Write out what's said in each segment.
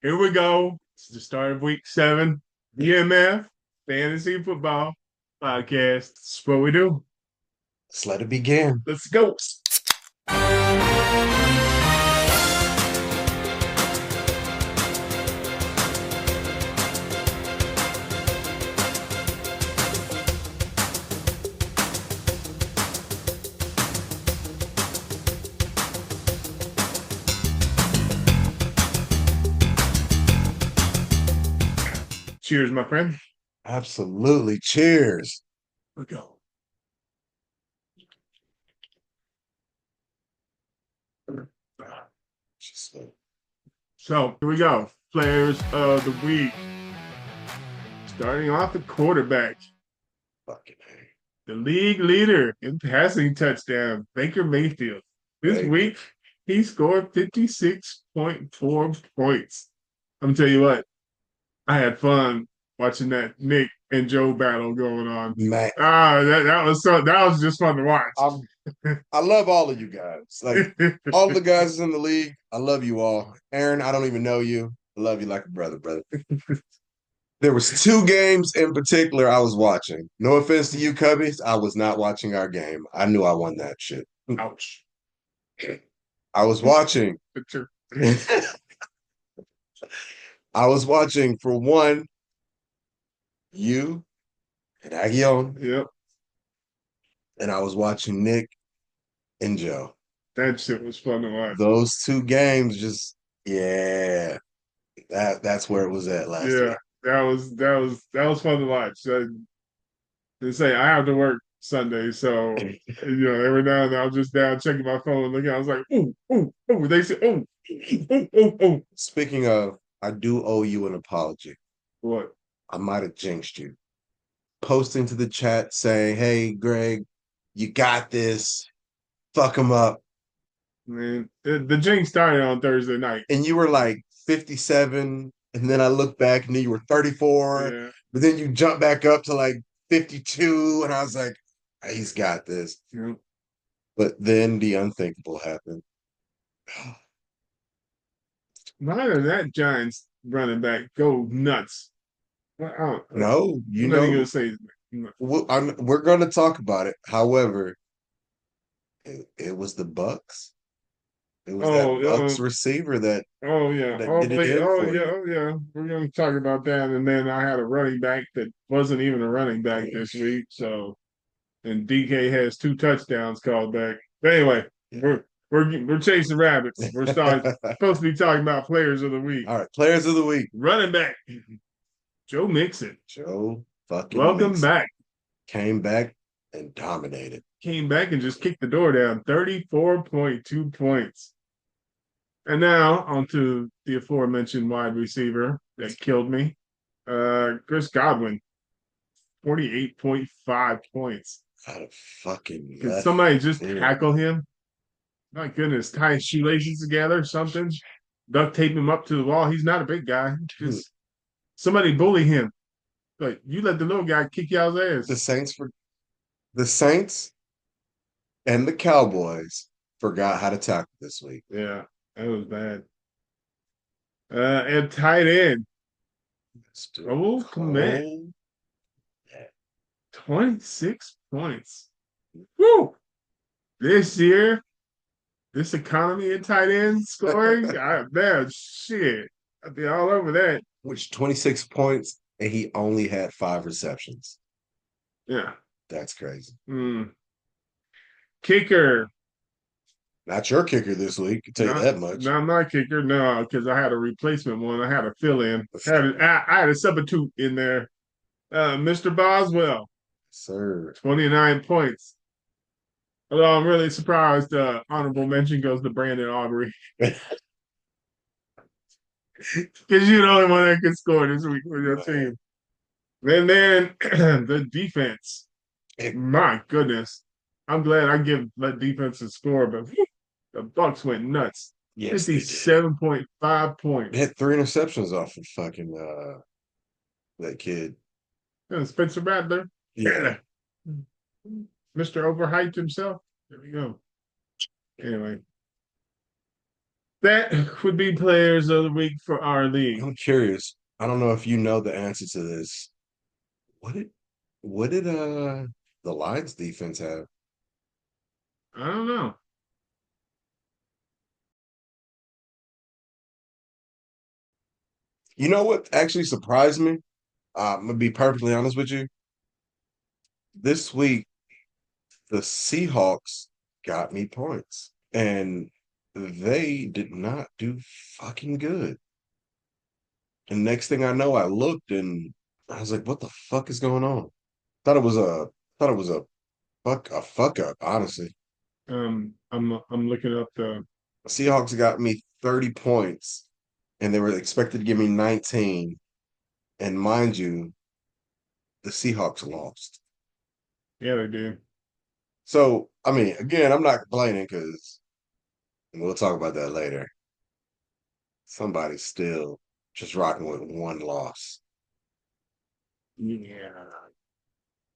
Here we go. It's the start of week 7. BMF Fantasy Football Podcast. That's what we do. Let's let it begin. Let's go. Cheers, my friend. Absolutely. Cheers. Here we go. So here we go. Players of the week. Starting off the quarterback. Fucking hey. The league leader in passing touchdown, Baker Mayfield. This week, he scored 56.4 points. I'm gonna tell you what, I had fun watching that Nick and Joe battle going on. Man, that was just fun to watch. I love all of you guys. Like all the guys in the league, I love you all. Aaron, I don't even know you. I love you like a brother. There was 2 games in particular I was watching. No offense to you, Cubbies. I was not watching our game. I knew I won that shit. Ouch. I was watching. Picture. I was watching for one, you and Aguillon. Yep. And I was watching Nick and Joe. That shit was fun to watch. Those 2 games just, yeah. That's where it was at last week. That was fun to watch. They say I have to work Sunday, so every now and then I'm just down checking my phone and looking. I was like, ooh, ooh, ooh. They say, ooh, ooh, ooh, ooh. Speaking of, I do owe you an apology. What? I might have jinxed you. Posting to the chat saying, "Hey, Greg, you got this. Fuck him up." Man, the jinx started on Thursday night, and you were like 57, and then I looked back and then you were 34, but then you jumped back up to like 52, and I was like, he's got this. Yeah. But then the unthinkable happened. Why does that Giants running back go nuts? No, you know, we're going to talk about it. However, it was the Bucks. It was that Bucks receiver that. Did it yeah. We're going to talk about that, and then I had a running back that wasn't even a running back this week. So, and DK has 2 touchdowns called back. But anyway, we're chasing rabbits. We're supposed to be talking about players of the week. All right, players of the week. Running back, Joe Mixon. Joe fucking welcome Mixon. back. Came back and dominated. Came back and just kicked the door down. 34.2 points. And now onto the aforementioned wide receiver that killed me. Chris Godwin, 48.5 points. Out of fucking Can somebody just tackle him? My goodness, tie his shoelaces together, something. Duct tape him up to the wall. He's not a big guy. Just somebody bully him. Like, you let the little guy kick y'all's ass. The Saints and the Cowboys forgot how to tackle this week. Yeah, that was bad. And tight end. Oh, man. 26 points. Woo! This year, this economy in tight end scoring, man, shit. I'd be all over that. Which 26 points, and he only had 5 receptions. Yeah. That's crazy. Kicker. Not your kicker this week, I'll tell you that much. Not my kicker, no, because I had a replacement one. I had a fill-in. I had a substitute in there. Mr. Boswell. Sir. 29 points. Although I'm really surprised honorable mention goes to Brandon Aubrey. Because you're the only one that can score this week for your team. And then the defense. My goodness. I'm glad I let defense a score, but the Bucks went nuts. Yes, 57.5 points. They had 3 interceptions off of fucking that kid. Spencer Rattler. Yeah. Mr. Overhyped himself. There we go. Anyway. That would be players of the week for our league. I'm curious. I don't know if you know the answer to this. What did what did the Lions defense have? I don't know. You know what actually surprised me? I'm gonna be perfectly honest with you. This week, the Seahawks got me points, and they did not do fucking good. And next thing I know, I looked and I was like, "What the fuck is going on?" Thought it was a thought it was a fuck up. Honestly, I'm looking up the Seahawks got me 30 points, and they were expected to give me 19. And mind you, the Seahawks lost. yeah they do. So, I mean, again, I'm not complaining because we'll talk about that later. Somebody's still just rocking with one loss. Yeah.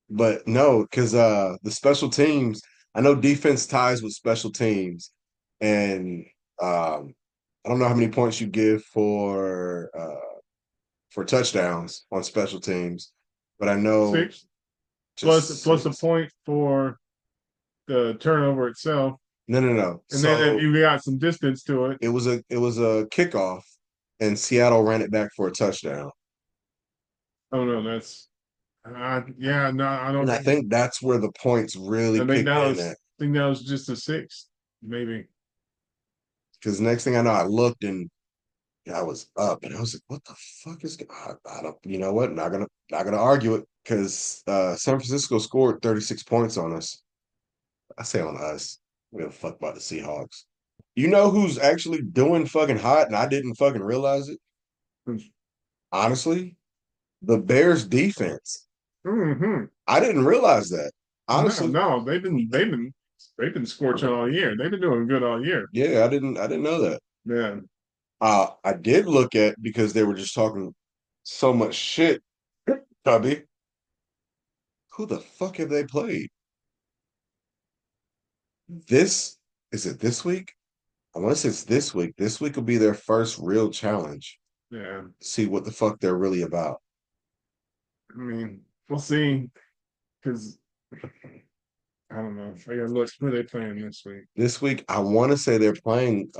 But no, because the special teams, I know defense ties with special teams, and I don't know how many points you give for touchdowns on special teams, but I know Six just plus a six. point for the turnover itself. No, no, no. And then if So you got some distance to it. it was a kickoff, and Seattle ran it back for a touchdown. Oh no, that's yeah, no, I don't And I think think that's where the points really kicked in at. I think that was just a six, maybe. Because next thing I know, I looked and I was up, and I was like, "What the fuck is? I don't. You know what? Not gonna argue it because San Francisco scored 36 points on us. I say on us. We don't fuck about the Seahawks. You know who's actually doing fucking hot, and I didn't fucking realize it. Honestly, the Bears defense. Mm-hmm. I didn't realize that. No, Honestly, no, they've been scorching all year. They've been doing good all year. yeah, I didn't know that. Yeah. I did look at because they were just talking so much shit, Tubby. Who the fuck have they played? This is it this week? I want to say it's this week. This week will be their first real challenge. Yeah. See what the fuck they're really about. I mean, we'll see. Because I don't know. I gotta look who they playing this week. This week, I want to say they're playing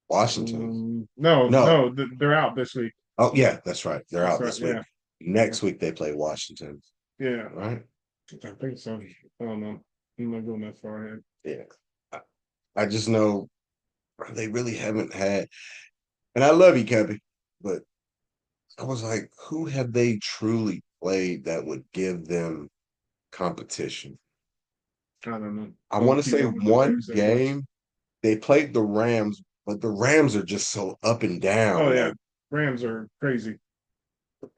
Washington. No, No. no, they're out this week. Oh yeah, that's right. They're That's out right. this week. Yeah. Next week they play Washington. Yeah. Right? I think so. I don't know. I'm not going that far ahead. Yeah. I, I just know they really haven't had, and I love you, Kevin, but I was like, who have they truly played that would give them competition? I don't know. I Don't want to keep say up with the one news that much. game they played the Rams, but the Rams are just so up and Oh down. yeah, Like, Rams are crazy.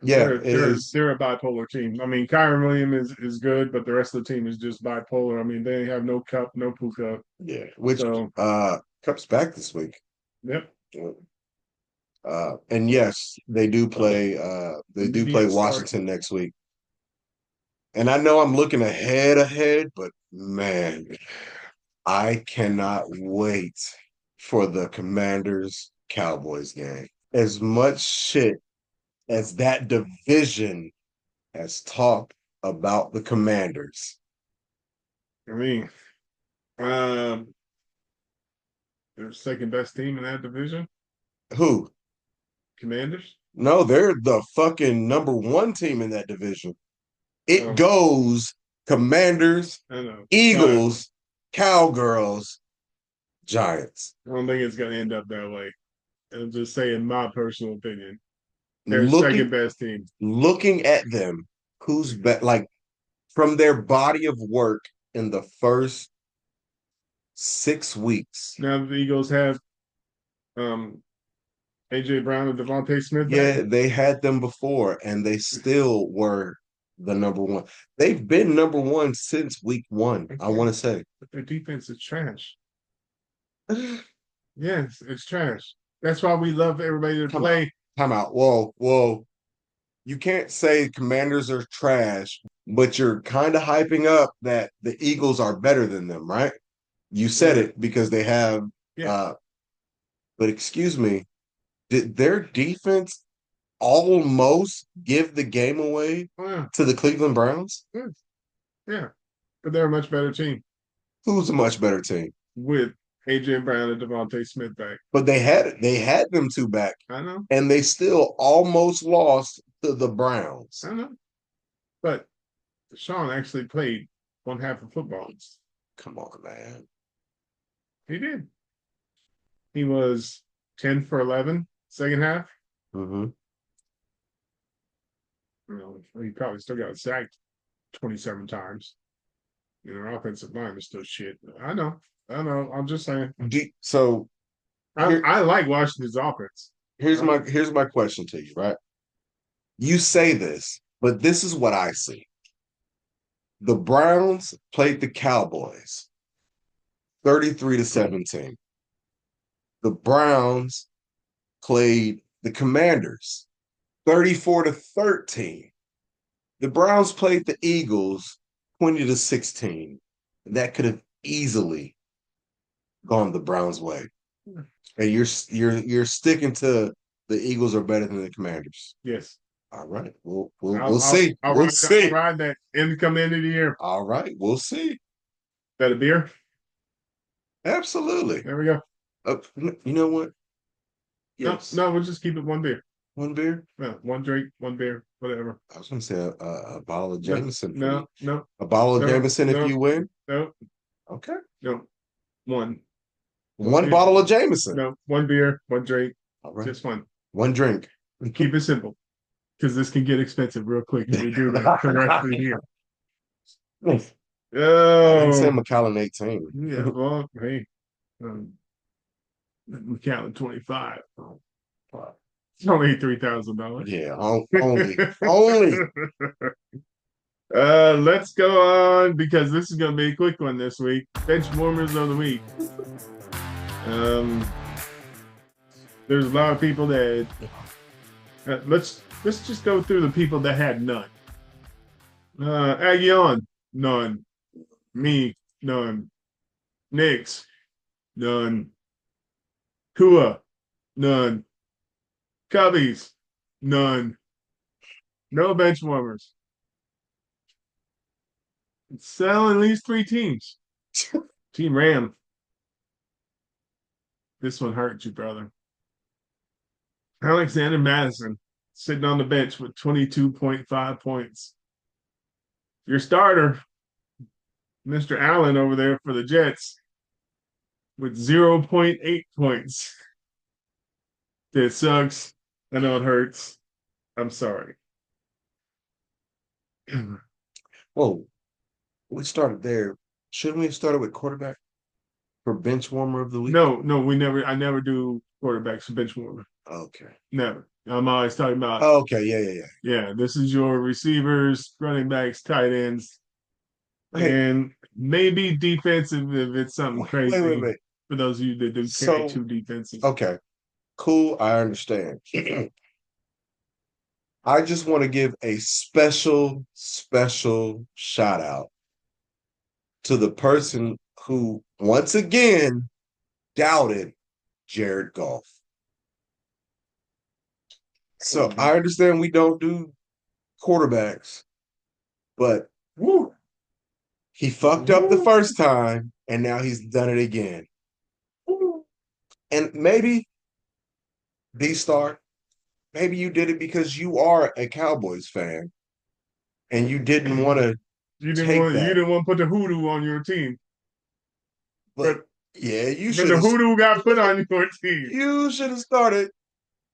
yeah, it is. They're a bipolar team. I mean, Kyron Williams is good, but the rest of the team is just bipolar. I mean, they have no cup, no Puka. Yeah, which So Cup's back this week. yep, And yes, they do play immediate start. Washington next week. And I know I'm looking ahead, but man, I cannot wait for the Commanders Cowboys game. As much shit as that division has talked about the Commanders. I mean, um, they're the second best team in that division. Who? Commanders. No, they're the fucking number one team in that division. It Um, goes Commanders, I know. Giants. Eagles, Cowgirls, Giants. I don't think it's gonna end up that way. I'm just saying my personal opinion. They're Looking second best team. looking at them, who's like from their body of work in the first 6 weeks. Now the Eagles have um AJ Brown and Devontae Smith back. Yeah, they had them before and they still were the number one. They've been number one since week one, I want to say. But their defense is trash. Yes, it's trash. That's why we love everybody to Come out. play. Come out. Whoa, whoa. You can't say Commanders are trash, but you're kind of hyping up that the Eagles are better than them, right? You said Yeah, it because they have yeah. But excuse me, did their defense almost give the game away to the Cleveland Browns? Yeah, but they're a much better team. Who's a much better team? With AJ Brown and Devontae Smith back. But they had them two back. I know. And they still almost lost to the Browns. I know. But Sean actually played one half of football. Come on, man. He did. He was 10 for 11 second half. Mm-hmm. He probably still got sacked 27 times. Our offensive line is still shit. I know. I'm just saying. So I like Washington's offense. Here's my question to you, right? You say this, but this is what I see. The Browns played the Cowboys 33-17. The Browns played the Commanders 34-13. The Browns played the Eagles 20-16. That could have easily gone the Browns' way. And you're sticking to the Eagles are better than the Commanders. Yes. All right. We'll see. We'll see. I'll ride that come into the year. All right. We'll see. That a beer? Absolutely. There we go. You know what? Yes. No, we'll just keep it one beer. One beer? No, one drink, one beer, whatever. I was going to say a bottle of Jameson. No. A bottle of Jameson if you win? No. Okay. No. One. One bottle of Jameson. No. One beer, one drink. All right. Just one. One drink. Keep it simple. Because this can get expensive real quick if we do that for the rest of the year. I didn't say McAllen 18. Yeah, well, hey. McAllen 25. It's only $3,000. Yeah, only. Let's go on because this is going to be a quick one this week. Bench warmers of the week. There's a lot of people that let's just go through the people that had none. Aguillon, none. Me, none. Nix, none. Kua, none. Cubbies, none. No bench warmers. Sell at least 3 teams. Team Ram. This one hurt you, brother. Alexander Madison sitting on the bench with 22.5 points. Your starter, Mr. Allen over there for the Jets, with 0.8 points. That sucks. I know it hurts. I'm sorry. Whoa. We started there. Shouldn't we have started with quarterback for bench warmer of the week? No, we never. I never do quarterbacks for bench warmer. Okay. Never. I'm always talking about. Oh, okay. Yeah. Yeah, this is your receivers, running backs, tight ends, and maybe defensive if it's something crazy. Wait. For those of you that do carry 2 defenses. Okay. Cool. I understand. I just want to give a special shout out to the person who once again doubted Jared Goff. So I understand we don't do quarterbacks, but he fucked up the first time and now he's done it again. And maybe D-Star, maybe you did it because you are a Cowboys fan and you didn't want to. You didn't want to put the hoodoo on your team. But yeah, you should. But the hoodoo got put on your team. You should have started,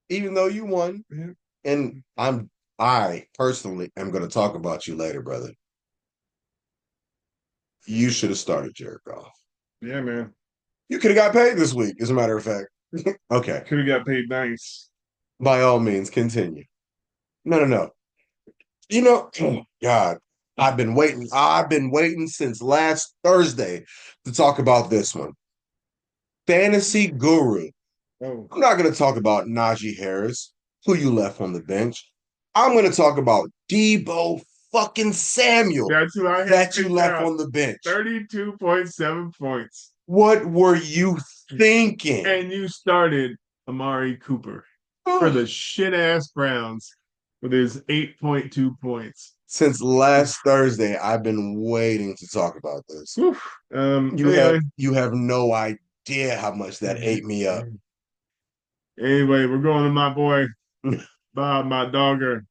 even though you won. Yeah. And I personally am going to talk about you later, brother. You should have started Jared Goff. Yeah, man. You could have got paid this week, as a matter of fact. Okay. Could have got paid nice. By all means, continue. No. Oh, God, I've been waiting since last Thursday to talk about this one. Fantasy Guru. Oh. I'm not going to talk about Najee Harris, who you left on the bench. I'm going to talk about Debo fucking Samuel that you left on the bench. 32.7 points. What were you thinking? And you started Amari Cooper for the shit ass Browns with his 8.2 points. Since last Thursday, I've been waiting to talk about this. Anyway, You have no idea how much that ate me up. Anyway, we're going to my boy Bob, my dogger.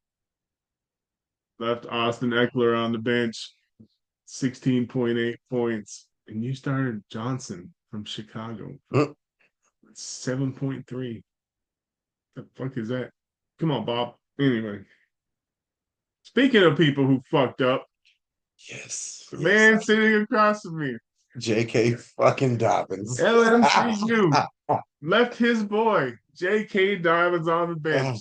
Left Austin Eckler on the bench, 16.8 points. And you started Johnson from Chicago, 7.3. The fuck is that? Come on, Bob. Anyway, speaking of people who fucked up, yes, the man sitting across from me, J.K. fucking Dobbins, LMCU, left his boy J.K. Dobbins on the bench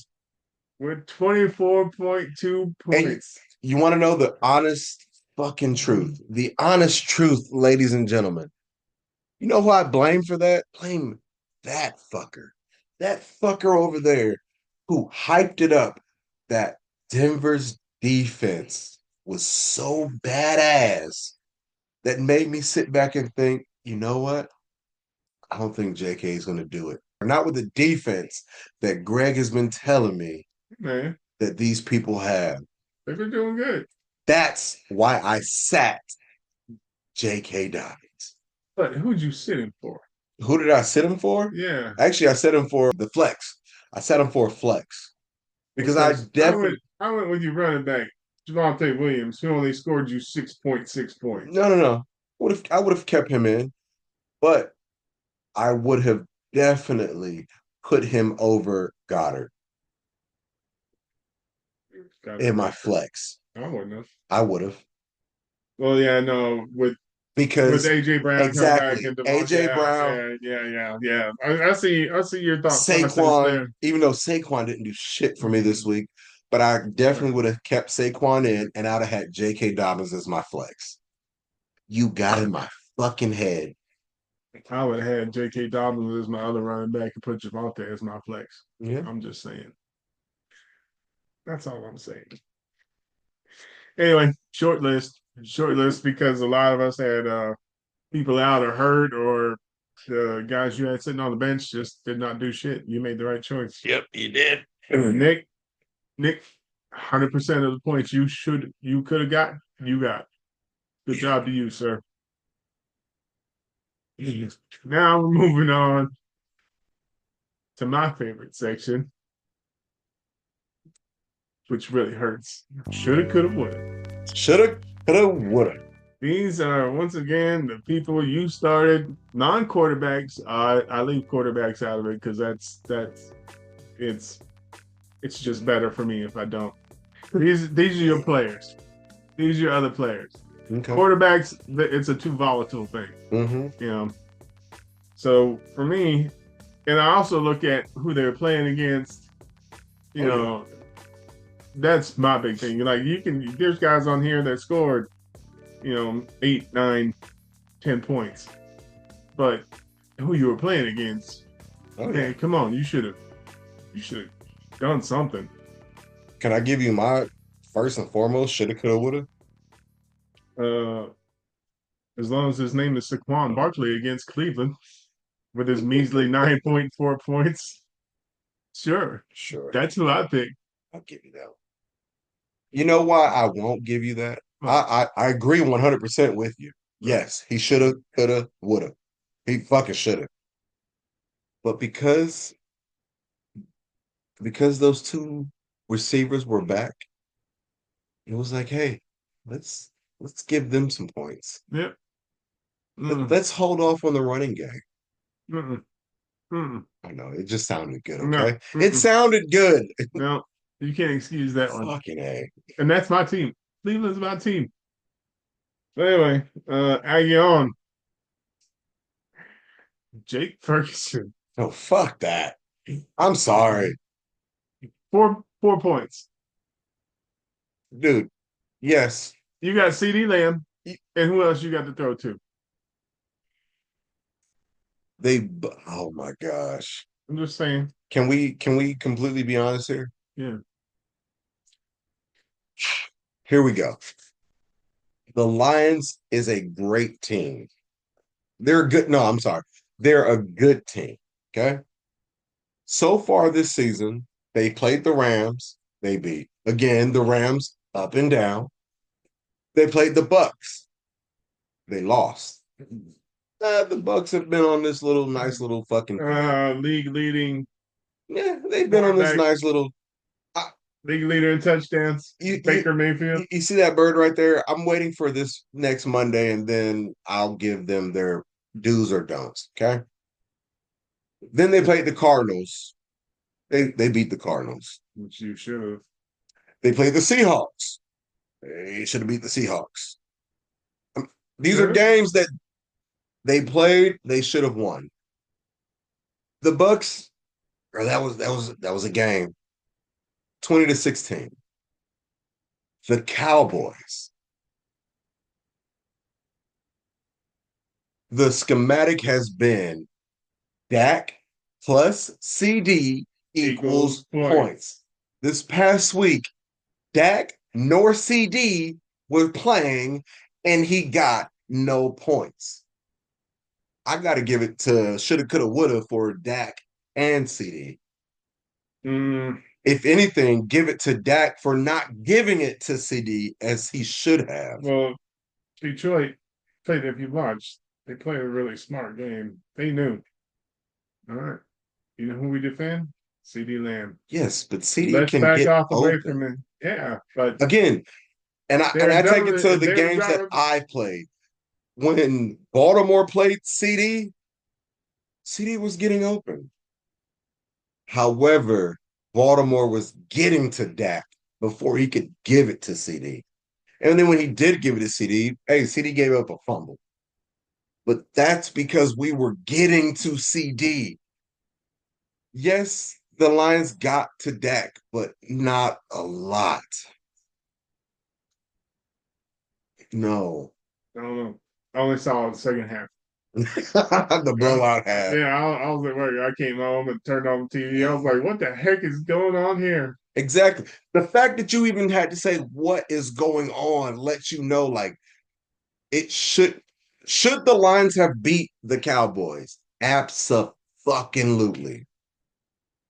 with 24.2 points. You want to know the honest fucking truth? The honest truth, ladies and gentlemen. You know who I blame for that? Blame that fucker. That fucker over there who hyped it up that Denver's defense was so badass that made me sit back and think, you know what? I don't think JK is going to do it. Not with the defense that Greg has been telling me Man, that these people have. they've been doing good. That's why I sat JK Dobbins. But who'd you sit him for? Who did I sit him for? Yeah. Actually, I set him for the flex. I set him for a flex because I definitely. I went with you running back, Javonte Williams, who only scored you 6.6 points. No. I would have kept him in, but I would have definitely put him over Goddard in my flex. I wouldn't have. I would have. Well, yeah, no, with AJ Brown exactly come back and AJ Brown, yeah. I see your thought Saquon. there. Even though Saquon didn't do shit for me this week, but I definitely would have kept Saquon in, and I'd have had J.K. Dobbins as my flex. You got in my fucking head. I would have had J.K. Dobbins as my other running back and put Javonte as my flex. Yeah, I'm just saying. That's all I'm saying. Anyway, short list because a lot of us had people out or hurt, or the guys you had sitting on the bench just did not do shit. You made the right choice. Yep, you did. Nick, 100% of the points you could have got, you got. Good job to you, sir. Now we're moving on to my favorite section, which really hurts. Shoulda, coulda, woulda. Shoulda, coulda, woulda. These are once again the people you started, non-quarterbacks. I leave quarterbacks out of it because it's just better for me if I don't. These are your players. These are your other players. Okay. Quarterbacks, it's a too volatile thing. Mm-hmm. You know. So for me, and I also look at who they're playing against. You know, that's my big thing. Like there's guys on here that scored, 8, 9, 10 points, but who you were playing against? Man, come on, you should have done something. Can I give you my first and foremost shoulda, coulda, woulda? As long as his name is Saquon Barkley against Cleveland with his measly 9.4 points. Sure. That's who I pick. I'll give you that. You know why I won't give you that? I agree 100% with you. Yes, he shoulda, coulda, woulda. He fucking shoulda. But because those two receivers were back, it was like, hey, let's give them some points. Yep. Let's hold off on the running game. I know it just sounded good. Okay, it sounded good. No, you can't excuse that one. Fucking A. And that's my team. Cleveland's my team. But anyway, Aggie on. Jake Ferguson. Oh, fuck that. I'm sorry. 4 points. Dude, yes. You got CeeDee Lamb, and who else you got to throw to? Oh my gosh. I'm just saying. Can we completely be honest here? Yeah. Here we go. The Lions is a great team. They're good. No, I'm sorry. they're a good team. Okay. So far this season, they played the Rams. They beat. Again, the Rams up and down. They played the Bucks. They lost. The Bucks have been on this little nice little fucking path. League leading Yeah, they've been on this quarterback, nice little. league leader in touchdowns, You you Baker Mayfield. you see that bird right there? I'm waiting for this next Monday, and then I'll give them their do's or don'ts. Okay. Then they played the Cardinals. They beat the Cardinals. Which you should have. They played the Seahawks. They should have beat the Seahawks. These are Should have. games that they played. They should have won. The Bucks, or that was a game. 20-16. The Cowboys. The schematic has been Dak plus CD equals points. This past week, Dak nor CD were playing, and he got no points. I got to give it to shoulda, coulda, woulda for Dak and CD. Mm, If anything, give it to Dak for not giving it to CD as he should have. well, Detroit played, if you watched, they played a really smart game. They knew. All right. You know who we defend? CD Lamb. Yes, but CD Let's can back get off away open. from it. Yeah, but Again, and I take it to the games that driving. I played. When Baltimore played CD, CD was getting open. However, Baltimore was getting to Dak before he could give it to CD. And then when he did give it to CD, hey, CD gave up a fumble. But that's because we were getting to CD. Yes, the Lions got to Dak, but not a lot. No. I don't know. I only saw the second half. The blowout half. Yeah, I was like, wait, I came home and turned on the TV. I was like, what the heck is going on here? Exactly. The fact that you even had to say what is going on lets you know, like, it should the Lions have beat the Cowboys? Absolutely.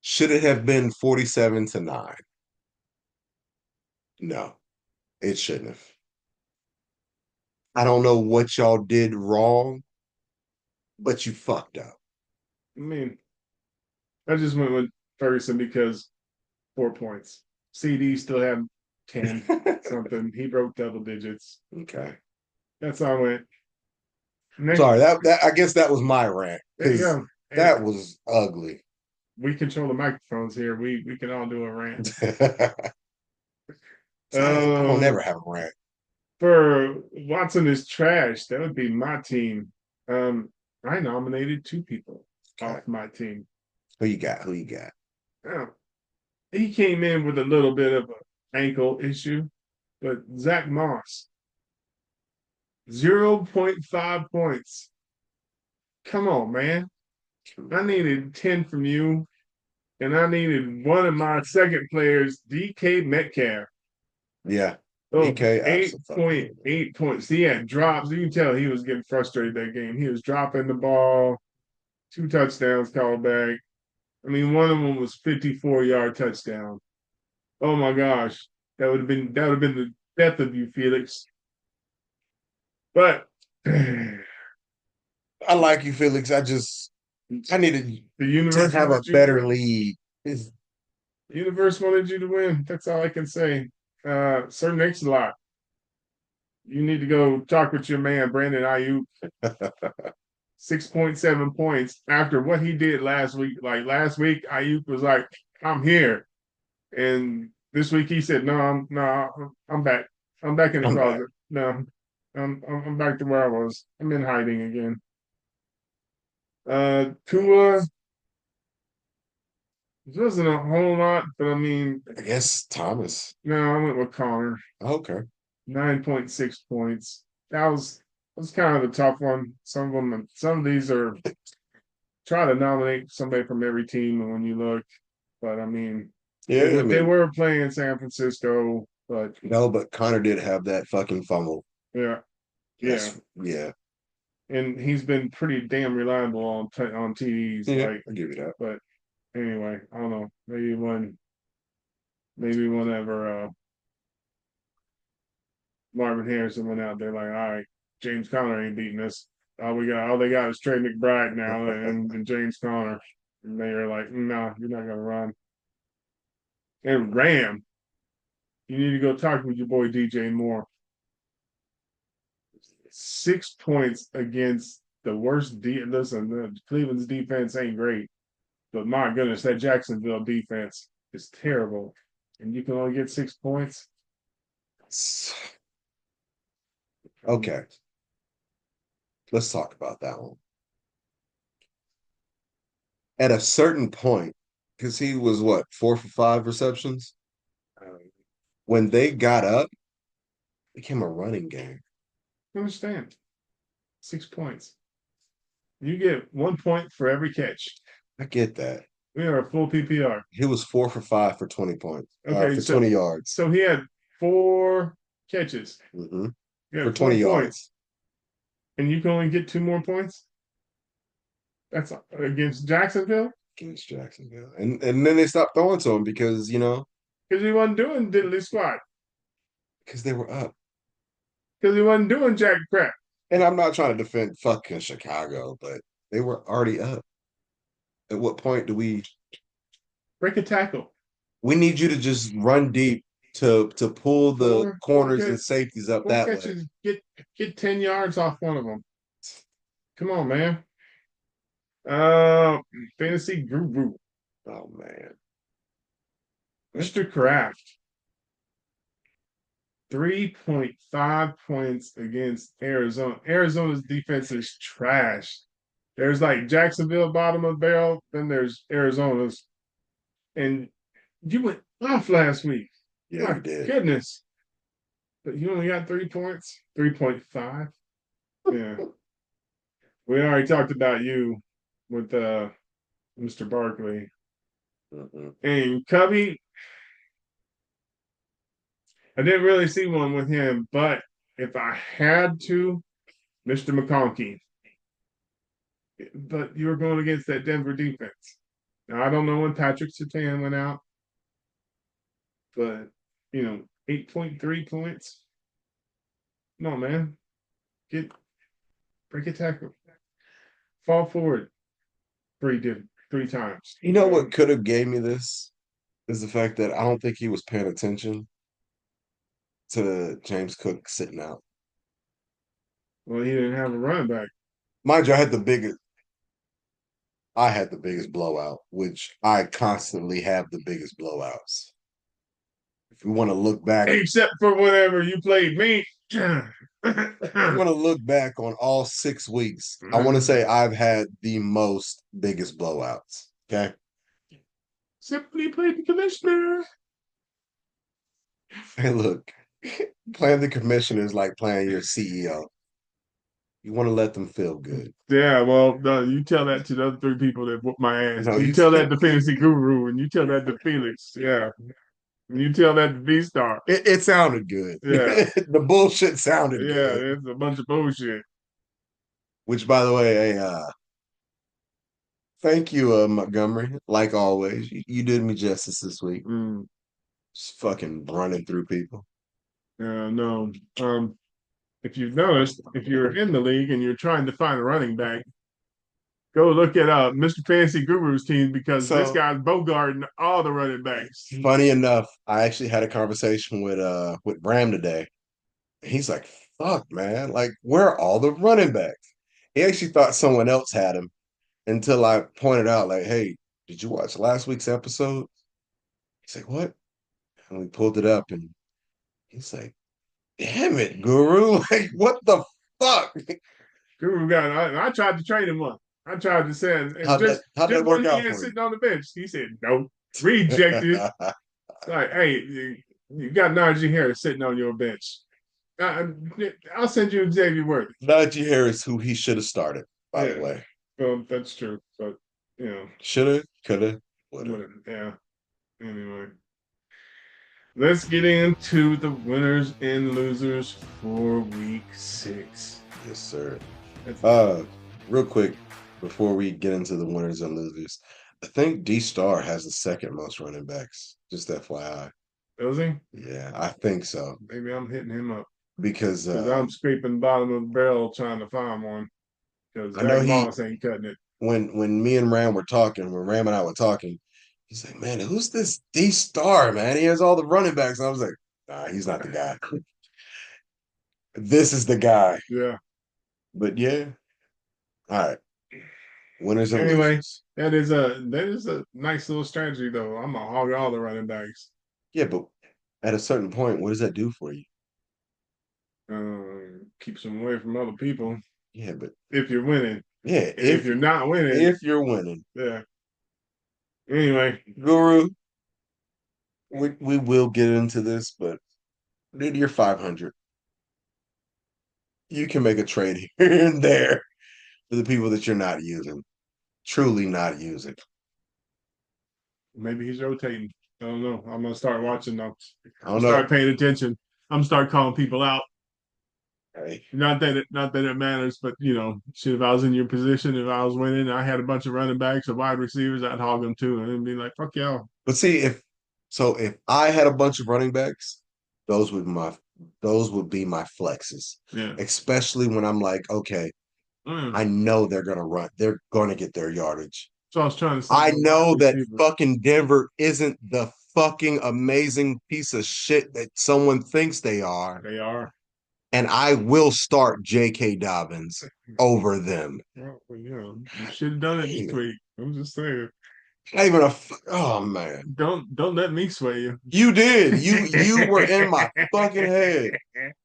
Should it have been 47-9? No, it shouldn't have. I don't know what y'all did wrong, but you fucked up. I mean, I just went with Ferguson because 4 points. CD still had 10 something. He broke double digits. Okay. That's how I went. Next, Sorry, that I guess that was my rant there you because go. that was ugly. We control the microphones here. We can all do a rant. I don't never have a rant. For Watson is trash. That would be my team. I nominated 2 people off my team. Who you got? Who you got? Oh, he came in with a little bit of an ankle issue, but Zach Moss, 0.5 points. Come on, man. I needed 10 from you, and I needed one of my second players, DK Metcalf. Yeah. Oh, DK 8.8 points. He had drops. You can tell he was getting frustrated that game. He was dropping the ball, 2 touchdowns called back. I mean, one of them was 54-yard touchdown. Oh my gosh. That would have been the death of you, Felix. But I like you, Felix. I needed the to universe have a wanted you better lead. the universe wanted you to win. That's all I can say. Sir Mix-a-Lot, you need to go talk with your man Brandon Ayuk. 6.7 points after what he did last week. Like last week, Ayuk was like, "I'm here," and this week he said, "No, I'm back. I'm back in the closet. No, I'm back to where I was. I'm in hiding again." Tua, it wasn't a whole lot, but I mean, I guess Thomas. no, I went with Connor. Okay. 9.6 points. That was kind of a tough one. Some of these are try to nominate somebody from every team and when you look, but I mean, Yeah, they were playing San Francisco, but no, but Connor did have that fucking fumble. yeah, yeah. Yeah. and he's been pretty damn reliable on TDs. Yeah, Like, I'll give you that. but anyway, I don't know. Maybe whenever Marvin Harrison went out there, like, all right, James Conner ain't beating us. All they got is Trey McBride now and James Conner. And they are like, no, you're not gonna run. And Ram, you need to go talk with your boy DJ Moore. 6 points against the worst. Listen, Cleveland's defense ain't great, but my goodness, that Jacksonville defense is terrible, and you can only get 6 points. Okay, let's talk about that one. At a certain point, because he was what, 4 for 5 receptions? When they got up, it became a running game. I understand. 6 points. You get 1 point for every catch. I get that. We are a full PPR. He was 4 for 5 for 20 points. Okay, for 20 yards. So he had 4 catches. Mm-hmm. For 20 yards. And you can only get 2 more points? That's against Jacksonville? Against Jacksonville. And then they stopped throwing to him because, Because he wasn't doing diddly squat. Because they were up. Because he wasn't doing jack crap. And I'm not trying to defend fucking Chicago, but they were already up. At what point do we break a tackle? We need you to just run deep to pull the corners and safeties up that catches, way. Get 10 yards off one of them. Come on, man. Fantasy guru. Oh man. Mr. Kraft. 3.5 points against Arizona. Arizona's defense is trash. There's like Jacksonville bottom of the barrel, then there's Arizona's. And you went off last week. Yeah, my goodness. But you only got 3 points? 3.5? Yeah. We already talked about you with Mr. Barkley. Mm-hmm. And Cubby, I didn't really see one with him, but if I had to, Mr. McConkey. But you were going against that Denver defense. Now, I don't know when Patrick Surtain went out, but, 8.3 points. No, man. Break a tackle. Fall forward 3 times. You know what could have gave me this is the fact that I don't think he was paying attention to James Cook sitting out. Well, he didn't have a running back. Mind you, I had the biggest blowout, which I constantly have the biggest blowouts. If we want to look back, except for whenever you played me. I want to look back on all 6 weeks. I want to say I've had the most biggest blowouts. Okay. Simply played the commissioner. Hey, look, playing the commissioner is like playing your CEO. You want to let them feel good. Yeah, well, no, you tell that to the other 3 people that whooped my ass. No, you tell that to Fantasy Guru, and you tell that to Felix. Yeah. And you tell that to V-Star. It sounded good. Yeah. The bullshit sounded good. Yeah, it's a bunch of bullshit. Which, by the way, thank you, Montgomery. Like always, you did me justice this week. Just fucking running through people. No. If you've noticed, if you're in the league and you're trying to find a running back, go look at Mr. Fantasy Guru's team because this guy's bogarting all the running backs. Funny enough, I actually had a conversation with Bram today. He's like, "Fuck, man! Like, where are all the running backs?" He actually thought someone else had him until I pointed out, like, "Hey, did you watch last week's episode?" He's like, "What?" And we pulled it up, and he's like, "Damn it, Guru! Like, what the fuck?" Guru I tried to trade him up. I tried to send. How'd that work out for you? Sitting on the bench. He said, no, rejected. Like, hey, you got Najee Harris sitting on your bench. I'll send you Xavier Worthy. Najee Harris, who he should have started, by the way. Well, that's true. But, shoulda, coulda, woulda. Yeah. Anyway. Let's get into the winners and losers for week 6. Yes, sir. Real quick before we get into the winners and losers, I think D Star has the second most running backs. Just FYI. Does he? Yeah, I think so. Maybe I'm hitting him up Because I'm scraping the bottom of the barrel trying to find one. Because I know Zach Moss ain't cutting it. When me and Ram were talking, when Ram and I were talking, he's like, "Man, who's this D Star, man? He has all the running backs." And I was like, "Nah, he's not the guy. This is the guy." Yeah. But yeah. All right. Winners and Anyway, losers. that is a nice little strategy though. I'm gonna hog all the running backs. Yeah, but at a certain point, what does that do for you? Keeps them away from other people. Yeah, but If you're winning. yeah, If you're not winning. If you're winning. Yeah. Anyway. Guru, we will get into this, but dude, you're 500. You can make a trade here and there for the people that you're not using. Truly not using. Maybe he's rotating. I don't know. I'm gonna start watching now. I don't start paying attention. I'm start calling people out. Hey. Not that it matters, but shit, if I was in your position, if I was winning, I had a bunch of running backs or wide receivers, I'd hog them too, and be like, "Fuck y'all." But see, if I had a bunch of running backs, those would be my flexes. Yeah. Especially when I'm like, okay, I know they're gonna run. They're gonna get their yardage. So I was trying to say, I know that fucking Denver isn't the fucking amazing piece of shit that someone thinks they are. They are. And I will start J.K. Dobbins over them. Well, you should have done it this week. I'm just saying. Not even oh man. Don't let me sway you. You did. You were in my fucking head.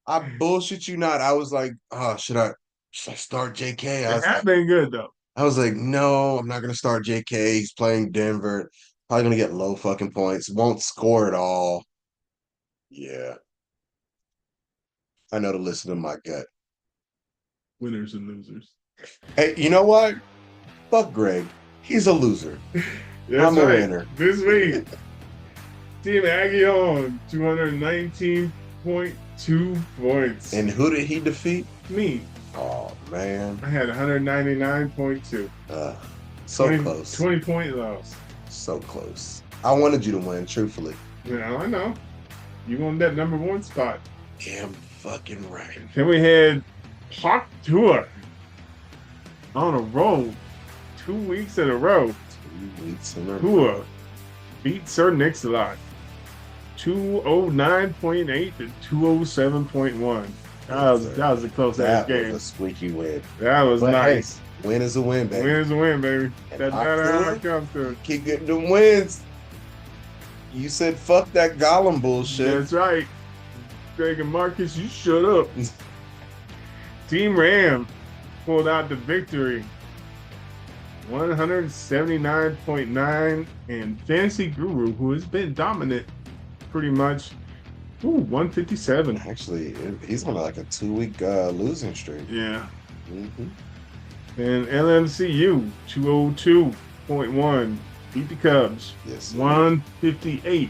I bullshit you not. I was like, oh, should I start JK? It had been good though. I was like, no, I'm not gonna start JK. He's playing Denver. Probably gonna get low fucking points. Won't score at all. Yeah. I know to listen to my gut. Winners and losers. Hey, you know what? Fuck Greg. He's a loser. I'm a winner. This week, Team Aggie on 219.2 points. And who did he defeat? Me. Oh man. I had 199.2. So close. 20-point loss. So close. I wanted you to win, truthfully. Yeah, I know. You won that number one spot. Damn fucking right. Then we had Hawk Tour on a roll. 2 weeks in a row. 2 weeks in a row. Tour beat Sir Nix-a-Lot. 209.8 to 207.1. That was a close ass game. That was a squeaky win. That was nice. Hey, win is a win, baby. Win is a win, baby. That's how it comes to. Keep getting them wins. You said fuck that Gollum bullshit. That's right. Greg and Marcus, you shut up. Team Ram pulled out the victory. 179.9, and Fantasy Guru, who has been dominant pretty much, 157. Actually, he's on like a 2-week losing streak. Yeah. Mm-hmm. And LMCU, 202.1, beat the Cubs. Yes. 158.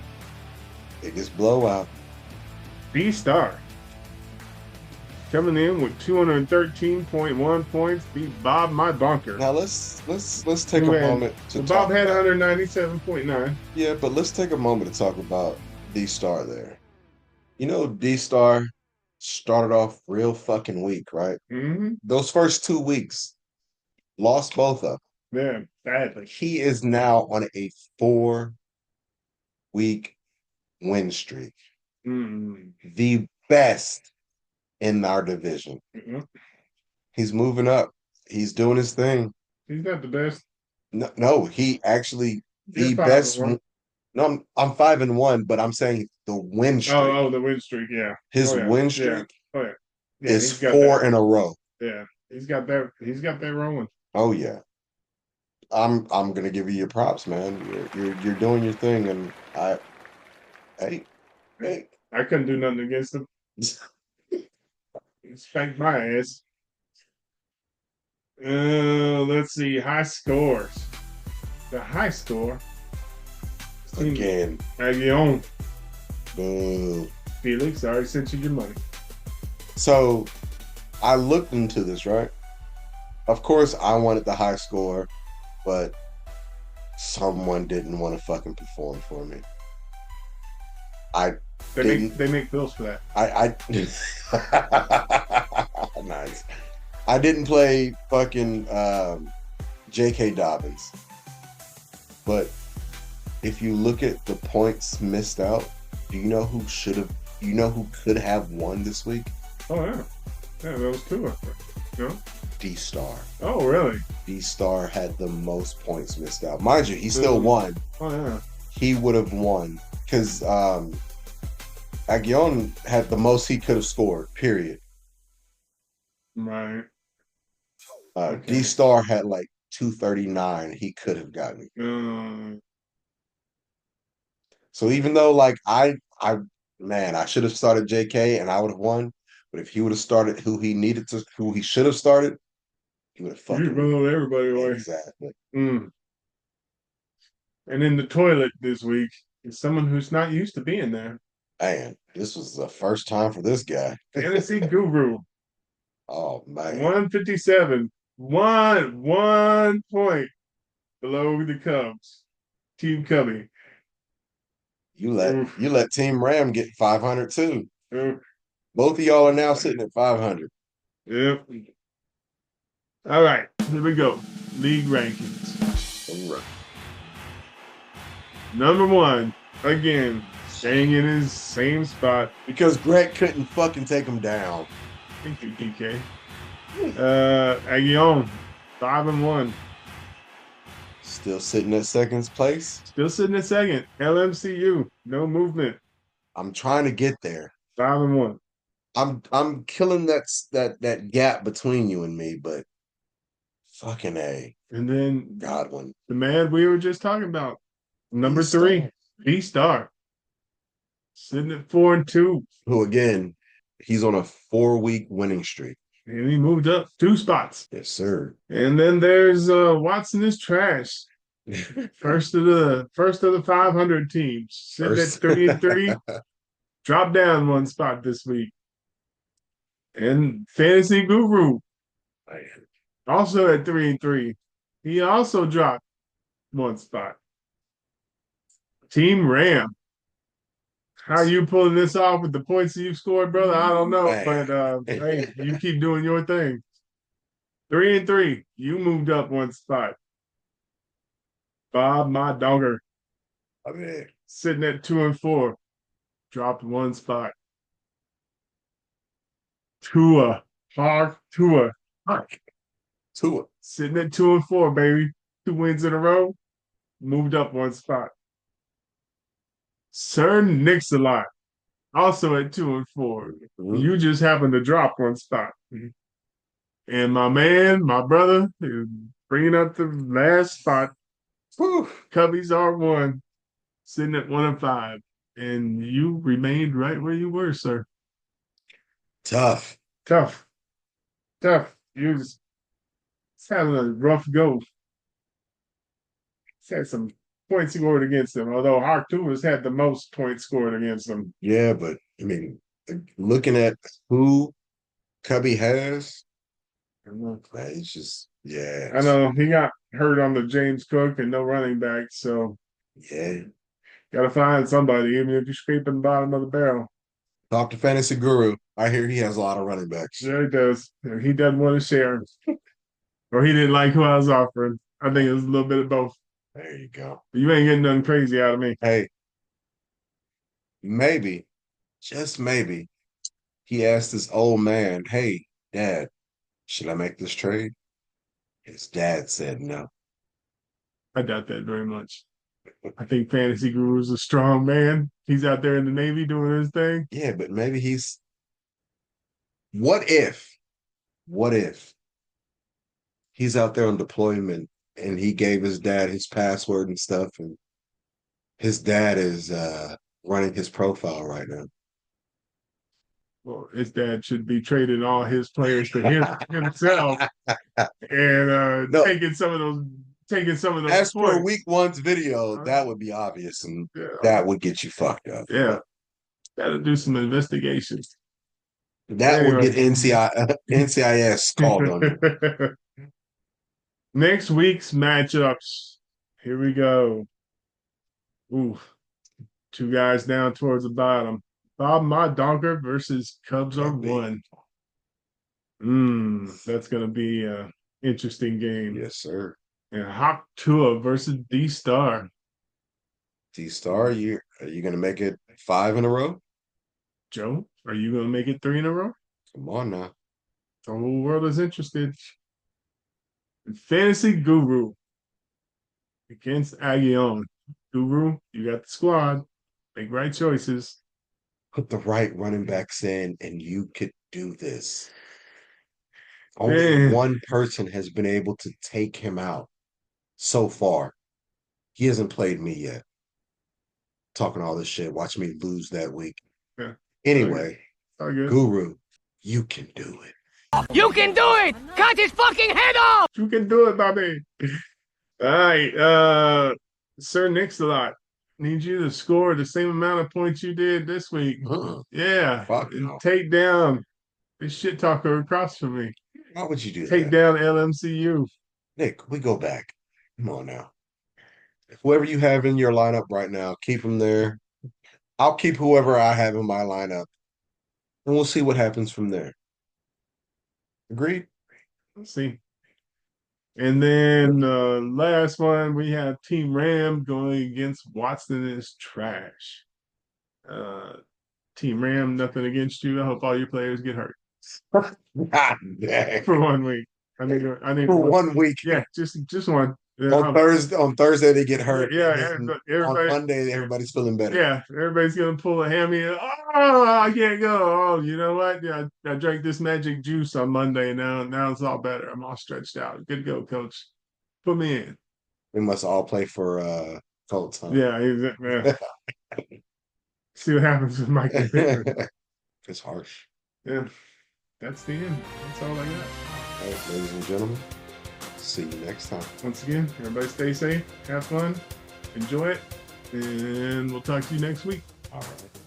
Biggest blowout. B-Star coming in with 213.1 points, beat Bob My Bunker. Now let's take a moment to talk. Bob had 197.9. Yeah, but let's take a moment to talk about D-Star there. You know, D-Star started off real fucking weak, right? Mm-hmm. Those first 2 weeks, lost both of them. Yeah, badly. He is now on a 4-week win streak. The best in our division. He's moving up. He's doing his thing. He's not the best. No, he actually the best. No, I'm 5-1, but I'm saying the win streak. Oh, the win streak, yeah. His win streak is 4 in a row. Yeah, he's got that. He's got that rolling. Oh yeah. I'm gonna give you your props, man. You're doing your thing, and hey. I couldn't do nothing against him. Spanked my ass. Let's see. High scores. The high score. Again. Aguillon. Boo. Felix, I already sent you your money. So I looked into this, right? Of course, I wanted the high score, but someone didn't want to fucking perform for me. I They make didn't. they make bills for that. I nice. I didn't play fucking J.K. Dobbins, but if you look at the points missed out, do you know who should have? You know who could have won this week? Oh yeah, yeah, those two. No. D Star. Oh really? D Star had the most points missed out. Mind you, he still won. Oh yeah. He would have won because Aguillon had the most he could have scored. Period. Right. D Okay. Star had like 239. He could have gotten. Uh, So even though like man, I should have started JK and I would have won. But if he would have started who he should have started, he would have you fucking blow everybody away. exactly. Mm. And in the toilet this week is someone who's not used to being there. Man, this was the first time for this guy. Fantasy Guru, Oh man, 157, one point below the Cubs. Team Cubby. Oof, you let Team Ram get 500 too. oof, Both of y'all are now sitting at 500. yep. All right, here we go. League rankings. All right. Number one, again, staying in his same spot. Because Greg couldn't fucking take him down. Thank you, DK. Aguillon, 5-1. Still sitting at second place. Still sitting at second. LMCU, no movement. I'm trying to get there. 5-1. I'm killing that gap between you and me, but fucking A. And then Godwin. the man we were just talking about, number three, B-Star. Sitting at 4-2. Who again, he's on a 4-week winning streak. And he moved up 2 spots. Yes, sir. And then there's Watson is trash. First of the 500 teams. Sitting at 3-3. Dropped down 1 spot this week. And Fantasy Guru, also at 3-3. He also dropped 1 spot. Team Ram. How are you pulling this off with the points that you've scored, brother? I don't know, but hey, you keep doing your thing. 3-3. You moved up 1 spot. Bob, my dogger, I mean, sitting at 2-4, dropped 1 spot. Tua, Hawk, Tua, sitting at 2-4, baby. 2 wins in a row, moved up 1 spot. Sir Nix-a-Lot, also at 2-4. You just happened to drop 1 spot. And my man, my brother, is bringing up the last spot. Cubbies are 1, sitting at 1-5. And you remained right where you were, sir. Tough. Tough. You just having a rough go. He's had some points scored against him, although Arcturus had the most points scored against him. Yeah, but I mean, looking at who Cubby has, it's just I know he got hurt on the James Cook and no running back, so yeah. got to find somebody, even if you're scraping the bottom of the barrel. Talk to Fantasy Guru. I hear he has a lot of running backs. Yeah, he does. He doesn't want to share, or he didn't like who I was offering. I think it was a little bit of both. There you go. But you ain't getting nothing crazy out of me. Hey, maybe, just maybe, he asked his old man, "Hey, Dad, should I make this trade?" His dad said no. I doubt that very much. I think Fantasy Guru's a strong man. He's out there in the Navy doing his thing. Yeah, but maybe he's. What if he's out there on deployment and he gave his dad his password and stuff, and his dad is running his profile right now? Well, his dad should be trading all his players to himself and No, taking some of those as points. for week one's video, that would be obvious, and that would get you fucked up. Yeah, got to do some investigations. That would get NCIS called on you. Next week's matchups. Here we go. Ooh, two guys down towards the bottom. Bob My Donker versus Cubs are one. That's gonna be a interesting game. Yes, sir. And Hawk Tua versus D Star. D Star, are you gonna make it 5 in a row? Joe, are you gonna make it 3 in a row? Come on now. The whole world is interested. Fantasy Guru against Aguillon. Guru, you got the squad. Make right choices. Put the right running backs in, and you could do this. Only Man, one person has been able to take him out so far. He hasn't played me yet. Talking all this shit. Watch me lose that week. yeah, Anyway, all good. Guru, you can do it. You can do it! Cut his fucking head off! You can do it, Bobby. All right, Sir Nix-a-Lot. Need you to score the same amount of points you did this week. Yeah, Fuck no. take down this shit talker across from me. Why would you do Take that? down LMCU. Nick, we go back. Come on now. Whoever you have in your lineup right now, keep them there. I'll keep whoever I have in my lineup, and we'll see what happens from there. Agreed? Let's see. And then last one, we have Team Ram going against Watson is trash. Team Ram, nothing against you. I hope all your players get hurt. God dang. For 1 week. I need For 1 week. Yeah, just one. On Thursday they get hurt. Yeah, On Monday everybody's feeling better. Yeah, everybody's gonna pull a hammy. Oh, I can't go. Oh, you know what? Yeah, I drank this magic juice on Monday. Now it's all better. I'm all stretched out. Good to go, coach. Put me in. We must all play for Colts, huh? Yeah. See what happens with Michael Pittman. It's harsh. Yeah, that's the end. That's all I got. All right, ladies and gentlemen, see you next time. Once again, everybody stay safe, have fun, enjoy it, and we'll talk to you next week. All right.